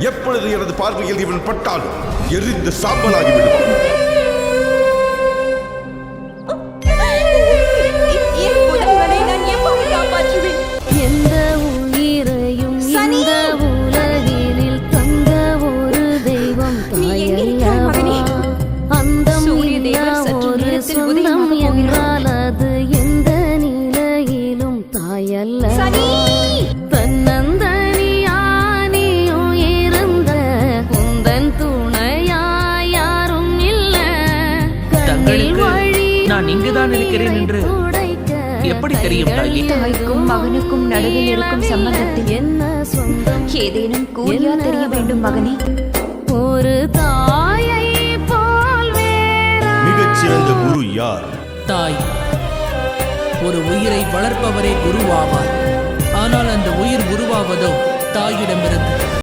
எப்பொழுது எனது பார்வையில் இவன் பட்டாலும் எரிந்து சாம்பலாகி விடுவான். எந்த உயிரையும் இந்த உலகினில் தந்த ஒரு தெய்வம் அந்தம் ஒரு சொந்தம் என்றால் அது எந்த நிலையிலும் தாயல்ல. தன்னந்தனியானியும் இருந்த உந்தன் துணையா யாரும் இல்ல. தங்களுக்கு நான் இங்குதான் இருக்கிறேன் என்று எப்படி தெரியும் தாயே? தாய்க்கும் மகனுக்கும் நடுவில் இருக்கும் சம்பந்தத்தில் என்ன சொந்தம் ஏதேனும் கூறியா தெரிய வேண்டும் மகனே. ஒரு தாயை போல் மிகச்சிறந்த குரு யார்? தாய். ஒரு உயிரை வளர்ப்பவரே குருவாவார். ஆனால் அந்த உயிர் உருவாவதோ தாயிடமிருந்து.